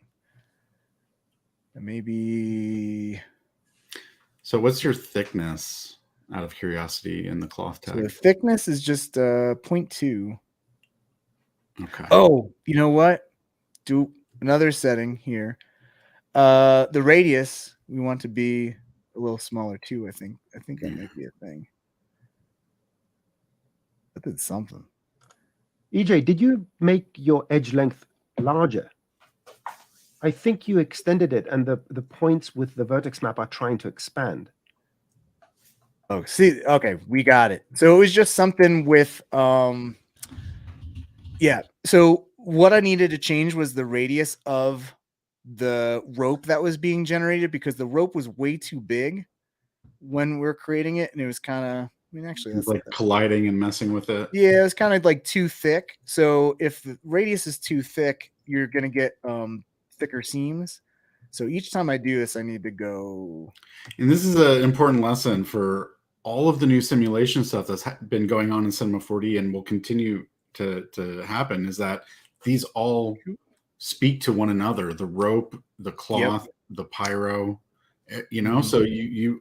Speaker 2: maybe.
Speaker 1: So what's your thickness, out of curiosity, in the cloth
Speaker 2: So
Speaker 1: tag?
Speaker 2: the thickness is just 0.2.
Speaker 1: Okay.
Speaker 2: Oh, you know what? Do another setting here. The radius we want to be a little smaller too. I think that might be a thing. That did something.
Speaker 3: EJ, did you make your edge length larger? I think you extended it, and the points with the vertex map are trying to expand.
Speaker 2: Oh, see, okay, we got it. So it was just something with yeah. So what I needed to change was the radius of the rope that was being generated because the rope was way too big when we are creating it, and it was kind of. I mean, actually,
Speaker 1: It's like colliding and messing with it.
Speaker 2: Yeah, it was kind of like too thick. So if the radius is too thick, you're gonna get thicker seams. So each time I do this, I need to go.
Speaker 1: And this is an important lesson for all of the new simulation stuff that's been going on in Cinema 4D and will continue to happen, is that these all speak to one another. The rope, the cloth, the pyro, you know, so you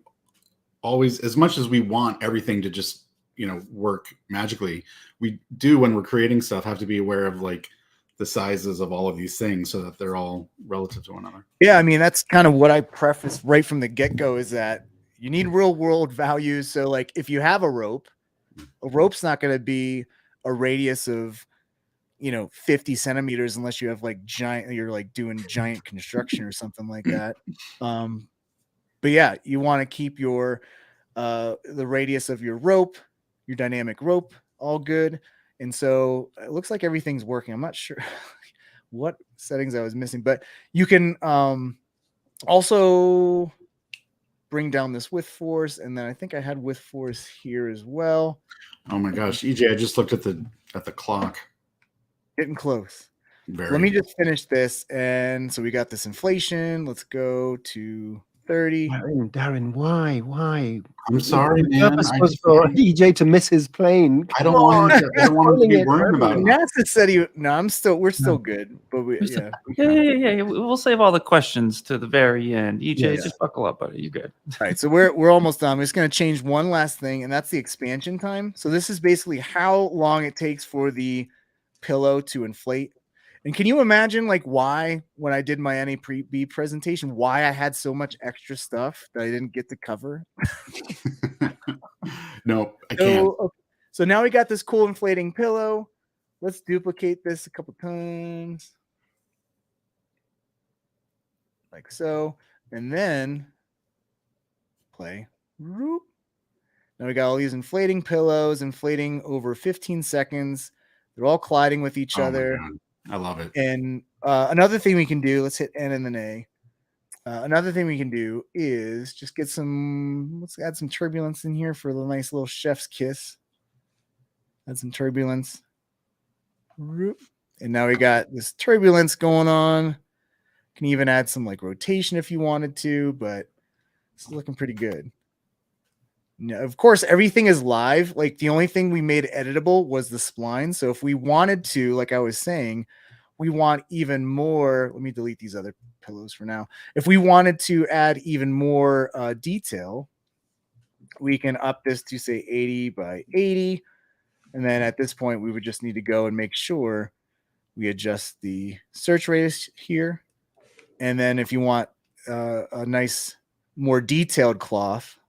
Speaker 1: always, as much as we want everything to just, you know, work magically, we do, when we're creating stuff, have to be aware of like the sizes of all of these things so that they're all relative to one another.
Speaker 2: Yeah, I mean, that's kind of what I prefaced right from the get-go, is that you need real world values. So like if you have a rope's not going to be a radius of, you know, 50 centimeters unless you have like you're like doing giant construction or something like that. But yeah, you want to keep your the radius of your rope, your dynamic rope, all good. And so it looks like everything's working. I'm not sure what settings I was missing, but you can also bring down this width force, and then I think I had width force here as well.
Speaker 1: Oh my gosh, EJ, I just looked at the clock.
Speaker 2: Getting close.
Speaker 1: Very.
Speaker 2: Let me just finish this. And so we got this inflation. Let's go to 30.
Speaker 3: Darren, why?
Speaker 1: I'm sorry,
Speaker 3: The
Speaker 1: man.
Speaker 3: purpose was for EJ to miss his plane.
Speaker 1: I don't want him to be worrying about it.
Speaker 2: NASA said we're still good, but
Speaker 4: We'll save all the questions to the very end. EJ, just buckle up, buddy. You're good.
Speaker 2: All right, so we're almost done. I'm just going to change one last thing, and that's the expansion time. So this is basically how long it takes for the pillow to inflate. And can you imagine like why, when I did my NAB presentation, why I had so much extra stuff that I didn't get to cover?
Speaker 1: No, I can't.
Speaker 2: So now we got this cool inflating pillow. Let's duplicate this a couple times. Like so. And then play. Now we got all these inflating pillows, inflating over 15 seconds. They're all colliding with each other.
Speaker 1: I love it.
Speaker 2: And another thing we can do, let's hit N and then A. Another thing we can do is just get let's add some turbulence in here for the nice little chef's kiss. Add some turbulence. And now we got this turbulence going on. Can even add some like rotation if you wanted to, but it's looking pretty good. Now, of course, everything is live. Like the only thing we made editable was the spline. So if we wanted to, like I was saying, we want even more. Let me delete these other pillows for now. If we wanted to add even more detail, we can up this to say 80 by 80. And then at this point, we would just need to go and make sure we adjust the search radius here. And then if you want a nice, more detailed cloth,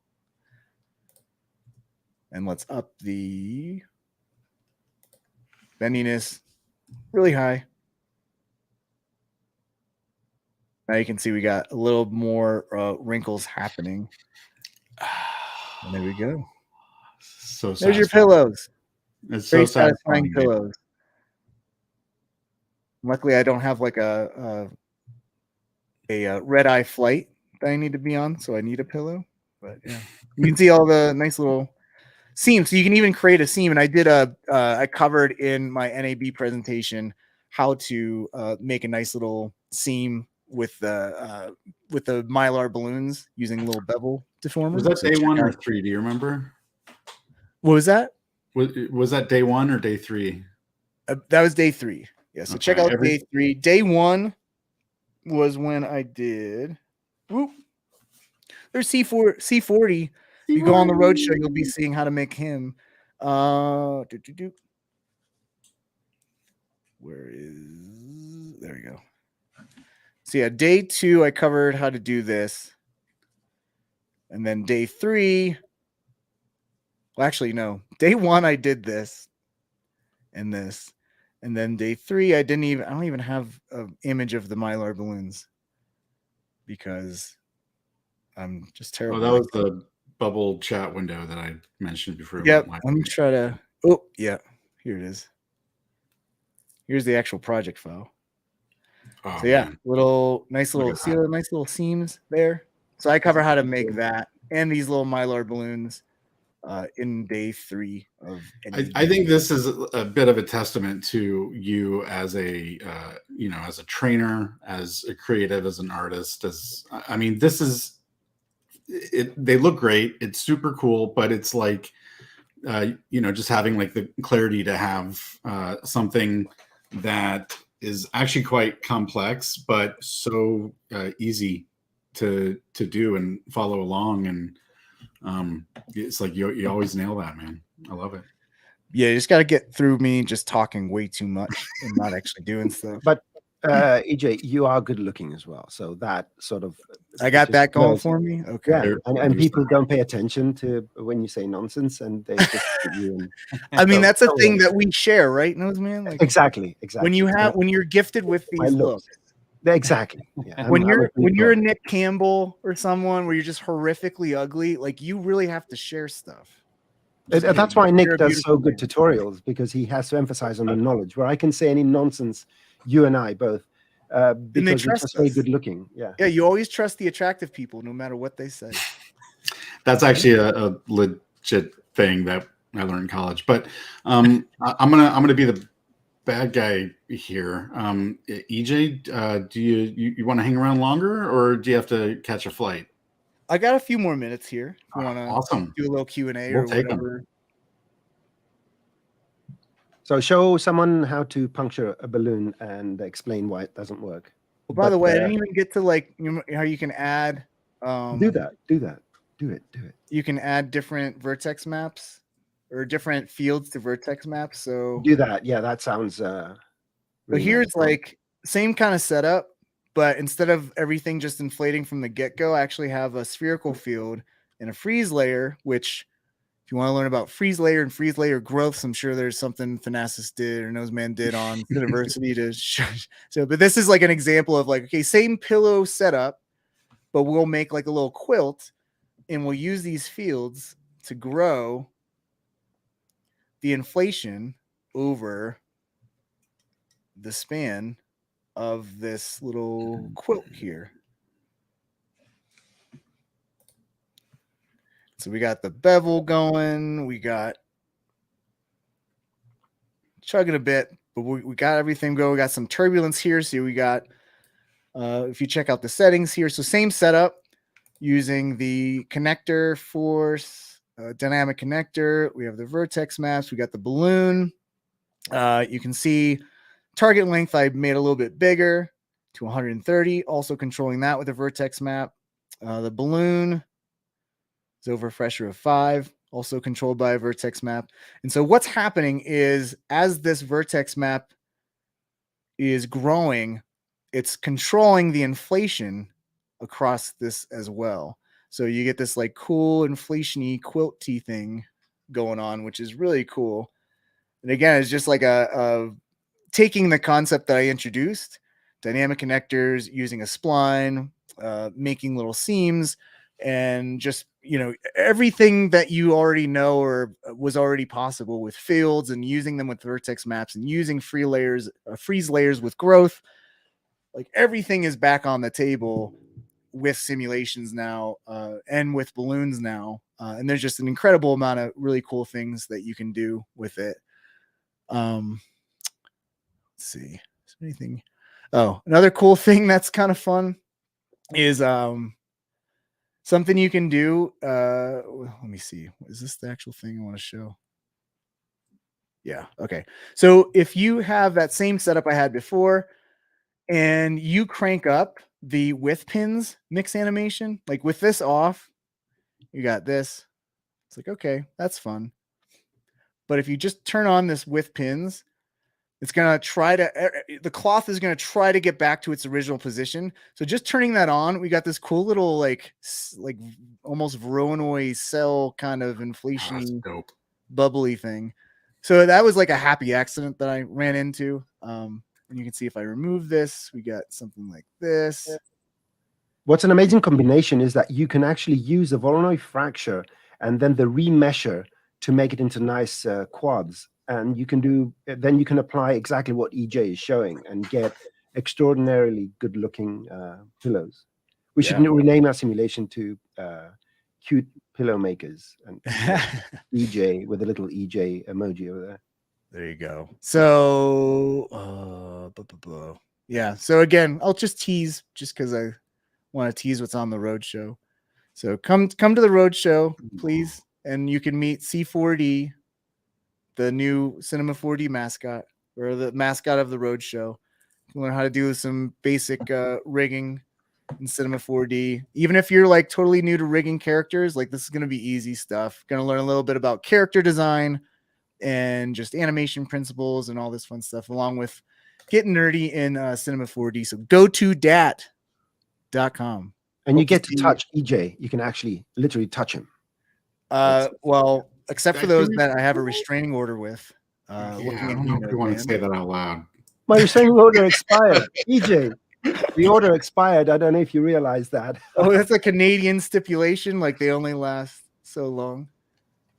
Speaker 2: and let's up the bendiness really high. Now you can see we got a little more wrinkles happening. And there we go.
Speaker 1: So
Speaker 2: there's your pillows.
Speaker 1: It's
Speaker 2: very
Speaker 1: so
Speaker 2: satisfying pillows. Luckily, I don't have like a red eye flight that I need to be on, so I need a pillow. But yeah, you can see all the nice little seam. So you can even create a seam. And I did I covered in my NAB presentation how to make a nice little seam with the Mylar balloons using little bevel deformers.
Speaker 1: Was that
Speaker 2: So
Speaker 1: day
Speaker 2: check
Speaker 1: 1 or
Speaker 2: out-
Speaker 1: 3? Do you remember?
Speaker 2: What was that?
Speaker 1: Was that day 1 or day 3?
Speaker 2: That was day 3. Yeah. So check
Speaker 1: Okay,
Speaker 2: out day 3. Day 1 was when I did. Whoop. There's C40. If you go on the road show, you'll be seeing how to make him. Where is? There we go. So yeah, day 2 I covered how to do this, and then day 3. Well, actually, no. Day 1 I did this, and this, and then day 3 I don't even have an image of the Mylar balloons because I'm just terrible.
Speaker 1: Oh, that was the bubble chat window that I mentioned before.
Speaker 2: Yep. Let me try to. Oh, yeah. Here it is. Here's the actual project file.
Speaker 1: Oh,
Speaker 2: So yeah,
Speaker 1: man.
Speaker 2: nice
Speaker 1: Look
Speaker 2: little
Speaker 1: at
Speaker 2: see
Speaker 1: that.
Speaker 2: the nice little seams there. So I cover how to make that and these little Mylar balloons in day 3 of.
Speaker 1: I think this is a bit of a testament to you as a as a trainer, as a creative, as an artist. I mean, this is it. They look great. It's super cool, but it's like just having like the clarity to have something that is actually quite complex, but so easy to do and follow along. And it's like you always nail that, man. I love it.
Speaker 2: Yeah, you just got to get through me just talking way too much and not actually doing stuff.
Speaker 3: But EJ, you are good looking as well, so that sort of
Speaker 2: I got
Speaker 3: just
Speaker 2: that going
Speaker 3: shows-
Speaker 2: for me. Okay.
Speaker 3: Yeah,
Speaker 1: There-
Speaker 3: and
Speaker 1: there's
Speaker 3: people
Speaker 1: that.
Speaker 3: don't pay attention to when you say nonsense, and they just put you in.
Speaker 2: I mean,
Speaker 3: So-
Speaker 2: that's a
Speaker 3: so,
Speaker 2: thing that we share, right, Noseman? Like
Speaker 3: Exactly.
Speaker 2: when you're gifted with
Speaker 3: My
Speaker 2: these
Speaker 3: looks.
Speaker 2: looks.
Speaker 3: Exactly. Yeah,
Speaker 2: When
Speaker 3: I'm
Speaker 2: you're
Speaker 3: a
Speaker 2: when you're a
Speaker 3: people-
Speaker 2: Nick Campbell or someone where you're just horrifically ugly, like you really have to share stuff.
Speaker 3: That's why Nick
Speaker 2: You're a
Speaker 3: does so
Speaker 2: beautiful
Speaker 3: good
Speaker 2: man.
Speaker 3: tutorials, because he has to emphasize on the knowledge. Where I can say any nonsense, you and I both, because
Speaker 2: trust
Speaker 3: it's just very
Speaker 2: us.
Speaker 3: good looking. Yeah.
Speaker 2: Yeah, you always trust the attractive people, no matter what they say.
Speaker 1: That's actually a legit thing that I learned in college. But I'm gonna be the bad guy here. EJ, do you want to hang around longer, or do you have to catch a flight?
Speaker 2: I got a few more minutes here. If you want to
Speaker 1: Awesome.
Speaker 2: do a little Q&A
Speaker 1: We'll
Speaker 2: or
Speaker 1: take 'em.
Speaker 2: whatever.
Speaker 3: So show someone how to puncture a balloon and explain why it doesn't work.
Speaker 2: Well, by the
Speaker 3: But,
Speaker 2: way, I didn't even get to like how you can add.
Speaker 3: do that. Do it.
Speaker 2: You can add different vertex maps or different fields to vertex maps. So,
Speaker 3: Do that. Yeah, that sounds.
Speaker 2: but
Speaker 3: really
Speaker 2: here's
Speaker 3: nice.
Speaker 2: like same kind of setup, but instead of everything just inflating from the get-go, I actually have a spherical field and a freeze layer, which if you want to learn about freeze layer and freeze layer growths, I'm sure there's something Thanasis did or Noseman did on Cineversity to show. So, but this is like an example of like, okay, same pillow setup, but we'll make like a little quilt and we'll use these fields to grow the inflation over the span of this little quilt here. So we got the bevel going, we got chugging a bit, but we got everything going. We got some turbulence here. So we got, if you check out the settings here, so same setup using the connector force, dynamic connector. We have the vertex maps. We got the balloon. You can see target length I made a little bit bigger to 130, also controlling that with a vertex map. The balloon is over a pressure of 5, also controlled by a vertex map. And so what's happening is as this vertex map is growing, it's controlling the inflation across this as well. So you get this like cool inflation-y quilty thing going on, which is really cool. And again, it's just like a taking the concept that I introduced, dynamic connectors, using a spline, making little seams, and just, everything that you already know or was already possible with fields and using them with vertex maps and using freeze layers with growth. Like everything is back on the table with simulations now and with balloons now. And there's just an incredible amount of really cool things that you can do with it. Let's see. Is there anything? Oh, another cool thing that's kind of fun is something you can do. Let me see. Is this the actual thing I want to show? Yeah. Okay. So if you have that same setup I had before and you crank up the with pins mix animation, like with this off, you got this. It's like, okay, that's fun. But if you just turn on this with pins, it's going to try to, the cloth is going to try to get back to its original position. So just turning that on, we got this cool little, like almost Voronoi cell kind of inflation bubbly thing. So that was like a happy accident that I ran into. And you can see if I remove this, we got something like this.
Speaker 3: What's an amazing combination is that you can actually use the Voronoi fracture and then the remesher to make it into nice quads. And you can do, then you can apply exactly what EJ is showing and get extraordinarily good looking pillows. We should rename our simulation to cute pillow makers and EJ with a little EJ emoji over there.
Speaker 2: There you go. So, yeah. So again, I'll just tease just because I want to tease what's on the roadshow. So come to the roadshow, please, and you can meet C4D, the new Cinema 4D mascot, or the mascot of the roadshow. You can learn how to do some basic rigging in Cinema 4D. Even if you're like totally new to rigging characters, like this is going to be easy stuff. Going to learn a little bit about character design and just animation principles and all this fun stuff, along with getting nerdy in Cinema 4D. So gototdat.com.
Speaker 3: And you get to touch EJ. You can actually literally touch him.
Speaker 2: Well, except for those that I have a restraining order with.
Speaker 1: I don't know if you want to say that out loud.
Speaker 3: My restraining order expired. EJ, the order expired. I don't know if you realize that.
Speaker 2: Oh, that's a Canadian stipulation. Like they only last so long.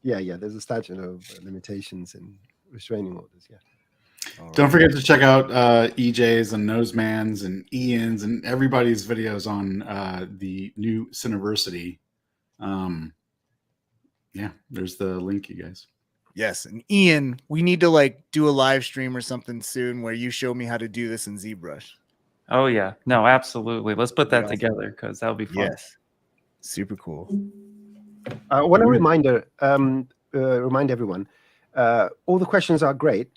Speaker 3: Yeah. There's a statute of limitations in restraining orders. Yeah.
Speaker 1: Don't forget to check out EJ's and Noseman's and Ian's and everybody's videos on the new Cineversity. Yeah, there's the link, you guys.
Speaker 2: Yes, and Ian, we need to like do a live stream or something soon where you show me how to do this in ZBrush.
Speaker 4: Oh yeah, no, absolutely. Let's put that together because that'll be fun.
Speaker 2: Yes, super cool.
Speaker 3: One reminder, remind everyone, all the questions are great.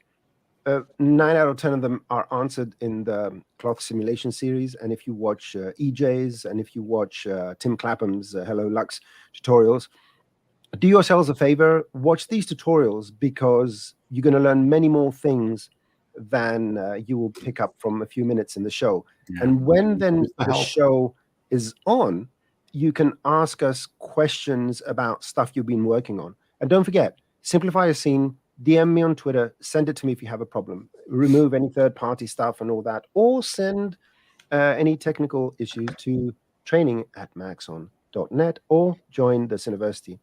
Speaker 3: 9 out of 10 of them are answered in the cloth simulation series. And if you watch EJ's and if you watch Tim Clapham's Hello Lux tutorials, do yourselves a favor, watch these tutorials because you're going to learn many more things than you will pick up from a few minutes in the show. Yeah. And when then the show is on, you can ask us questions about stuff you've been working on. And don't forget, simplify a scene, DM me on Twitter, send it to me if you have a problem. Remove any third-party stuff and all that, or send any technical issues to training@maxon.net or join the Cineversity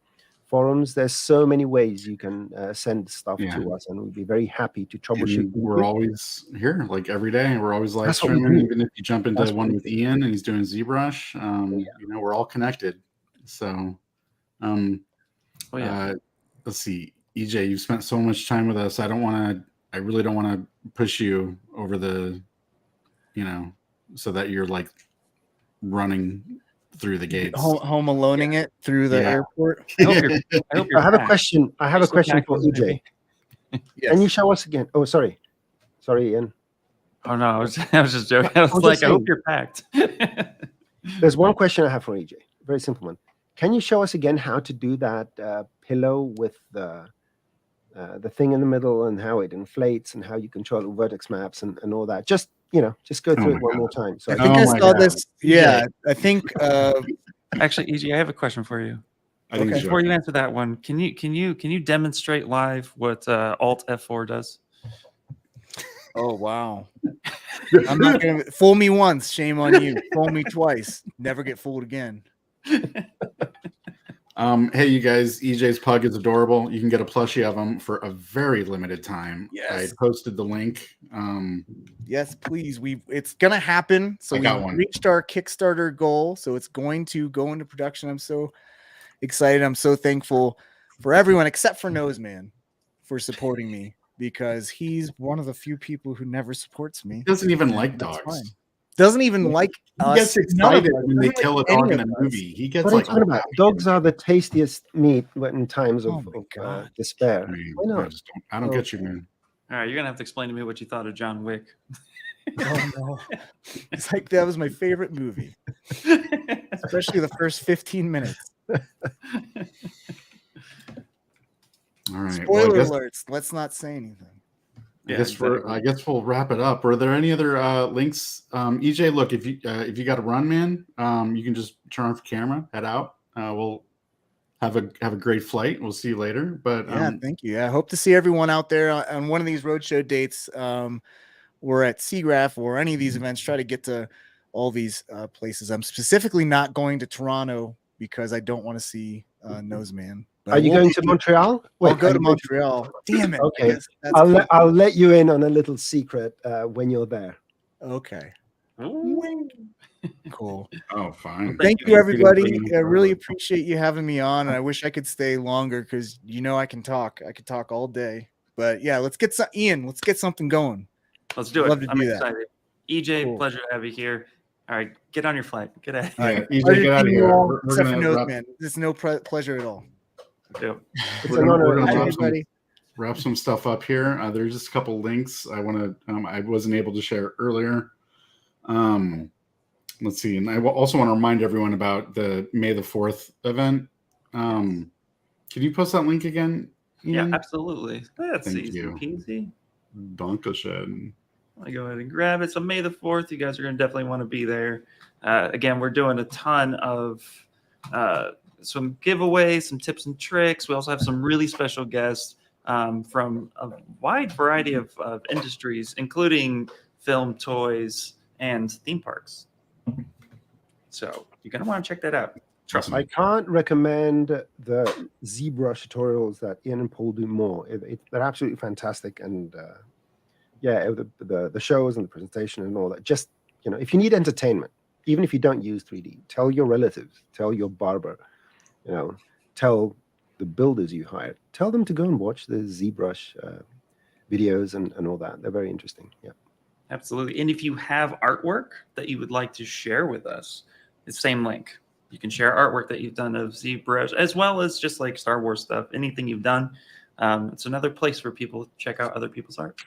Speaker 3: forums. There's so many ways you can send stuff to us, and we'd be very happy to troubleshoot.
Speaker 1: We're always here, like every day. We're always live streaming. Even if you jump into one with Ian and he's doing ZBrush, you know, we're all connected. So, let's see. EJ, you've spent so much time with us. I really don't want to push you over the, you know, so that you're like running through the gates.
Speaker 2: Home aloneing it through the airport.
Speaker 3: I have a question. I have a question for EJ. Yes. Can you show us again? Oh, sorry, Ian.
Speaker 4: Oh no, I was just joking. I was like, I hope you're packed.
Speaker 3: There's one question I have for EJ. Very simple one. Can you show us again how to do that pillow with the thing in the middle and how it inflates and how you control the vertex maps and all that? Just, you know, just go through it one more time. So
Speaker 2: I think I saw this. Yeah, I think.
Speaker 4: Actually, EJ, I have a question for you.
Speaker 1: Okay.
Speaker 4: Before you answer that one, can you demonstrate live what Alt F4 does?
Speaker 2: Oh wow! I'm not gonna fool me once. Shame on you. Fool me twice. Never get fooled again.
Speaker 1: Hey, you guys, EJ's pug is adorable. You can get a plushie of him for a very limited time.
Speaker 2: Yes.
Speaker 1: I posted the link
Speaker 2: Yes, please. It's gonna happen. So
Speaker 1: I
Speaker 2: we
Speaker 1: got one.
Speaker 2: reached our Kickstarter goal. So it's going to go into production. I'm so excited. I'm so thankful for everyone except for Noseman for supporting me, because he's one of the few people who never supports me.
Speaker 1: He doesn't even like
Speaker 2: And that's
Speaker 1: dogs.
Speaker 2: fine. Doesn't even like
Speaker 1: He
Speaker 2: us.
Speaker 1: gets
Speaker 2: None of
Speaker 1: excited
Speaker 2: us.
Speaker 1: when they
Speaker 2: Doesn't
Speaker 1: kill a
Speaker 2: like any
Speaker 1: dog in a
Speaker 2: of us.
Speaker 1: movie. He gets
Speaker 3: What are you
Speaker 1: like,
Speaker 3: talking about? Dogs are the tastiest meat in times
Speaker 2: Oh
Speaker 3: of,
Speaker 2: my God.
Speaker 3: despair.
Speaker 1: I mean,
Speaker 3: Why
Speaker 1: I
Speaker 3: not?
Speaker 1: just don't, I don't get you,
Speaker 2: Okay.
Speaker 1: man.
Speaker 4: All right, you're gonna have to explain to me what you thought of John Wick.
Speaker 2: Oh no. It's like that was my favorite movie, especially the first 15 minutes.
Speaker 1: All right.
Speaker 2: Spoiler
Speaker 1: Well,
Speaker 2: alerts. Let's not say anything.
Speaker 1: I guess we'll wrap it up. Are there any other links? EJ, look, if you got to run, man, you can just turn off the camera, head out. We'll have a great flight. We'll see you later. But
Speaker 2: Yeah, thank you. I hope to see everyone out there on one of these roadshow dates. Or at SIGGRAPH or any of these events. Try to get to all these places. I'm specifically not going to Toronto because I don't want to see Noseman.
Speaker 3: Are you going to Montreal?
Speaker 2: I'll go
Speaker 3: are
Speaker 2: to
Speaker 3: you going
Speaker 2: Montreal. Damn it.
Speaker 3: Okay.
Speaker 2: That's cool.
Speaker 3: I'll let you in on a little secret when you're there.
Speaker 2: Okay.
Speaker 4: Ooh.
Speaker 2: Cool.
Speaker 1: oh, fine.
Speaker 2: Thank you, everybody. I really appreciate you having me on, and I wish I could stay longer because I can talk. I could talk all day. But yeah, let's get Ian. Let's get something going.
Speaker 4: Let's do it.
Speaker 2: Love to
Speaker 4: I'm
Speaker 2: do that.
Speaker 4: excited. EJ,
Speaker 2: Cool.
Speaker 4: pleasure to have you here. All right, get on your flight. Get out.
Speaker 1: Yeah,
Speaker 2: Right.
Speaker 1: EJ, get out of here. We're
Speaker 2: Except for
Speaker 1: gonna
Speaker 2: Noseman. It's no pleasure at all.
Speaker 4: Yep.
Speaker 3: It's
Speaker 1: We're
Speaker 3: an
Speaker 1: gonna
Speaker 3: honor.
Speaker 2: Hi,
Speaker 1: wrap
Speaker 2: everybody.
Speaker 1: wrap some stuff up here. There's just a couple links I want to. I wasn't able to share earlier. Let's see, and I also want to remind everyone about the May the 4th event. Can you post that link again, Ian?
Speaker 4: Yeah, absolutely. That's
Speaker 1: Thank
Speaker 4: easy
Speaker 1: you.
Speaker 4: peasy.
Speaker 1: Dankeschön.
Speaker 4: I'll go ahead and grab it. So May the 4th, you guys are going to definitely want to be there. Again, we're doing a ton of some giveaways, some tips and tricks. We also have some really special guests from a wide variety of industries, including film, toys, and theme parks. So you're going to want to check that out. Trust me.
Speaker 3: I can't recommend the ZBrush tutorials that Ian and Paul do more. They're absolutely fantastic, and the shows and the presentation and all that. Just if you need entertainment, even if you don't use 3D, tell your relatives, tell your barber, tell the builders you hired, tell them to go and watch the ZBrush videos and all that. They're very interesting. Yeah.
Speaker 4: Absolutely. And if you have artwork that you would like to share with us, it's same link. You can share artwork that you've done of ZBrush, as well as just like Star Wars stuff, anything you've done. It's another place for people to check out other people's art.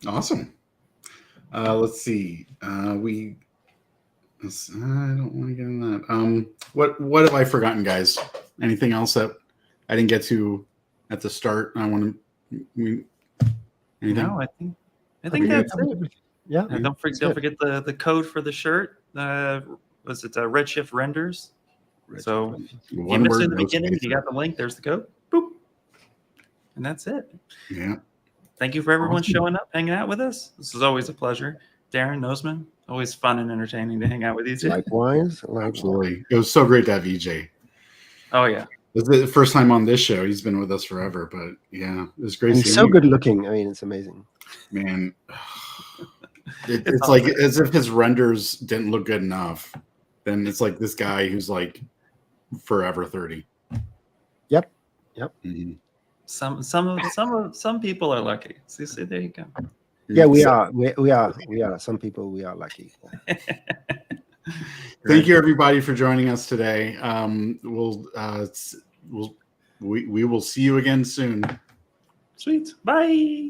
Speaker 1: Awesome. Let's see. I don't want to get in that. What have I forgotten, guys? Anything else that I didn't get to at the start? I want to. Anything?
Speaker 4: No, I think that's it.
Speaker 3: Yeah.
Speaker 4: And don't forget the code for the shirt. Was it Redshift Renders? So if you
Speaker 1: One
Speaker 4: missed it
Speaker 1: word,
Speaker 4: in the
Speaker 1: no
Speaker 4: beginning,
Speaker 1: spaces.
Speaker 4: you got the link. There's the code. Boop. And that's it.
Speaker 1: Yeah.
Speaker 4: Thank you for everyone
Speaker 1: Awesome.
Speaker 4: showing up, hanging out with us. This is always a pleasure. Darren, Noseman, always fun and entertaining to hang out with you two.
Speaker 3: Likewise.
Speaker 1: Absolutely. It was so great to have EJ.
Speaker 4: Oh, yeah.
Speaker 1: This is the first time on this show. He's been with us forever, but yeah, it was great.
Speaker 3: And he's
Speaker 1: seeing
Speaker 3: so
Speaker 1: you.
Speaker 3: good looking. I mean, it's amazing.
Speaker 1: Man. It's like as if his renders didn't look good enough. Then it's like this guy who's like forever 30.
Speaker 3: Yep.
Speaker 1: Mm-hmm.
Speaker 4: Some people are lucky. See, there you go.
Speaker 3: Yeah, we are. We are. Some people, we are lucky.
Speaker 1: Thank you, everybody, for joining us today. We will see you again soon.
Speaker 4: Sweet. Bye.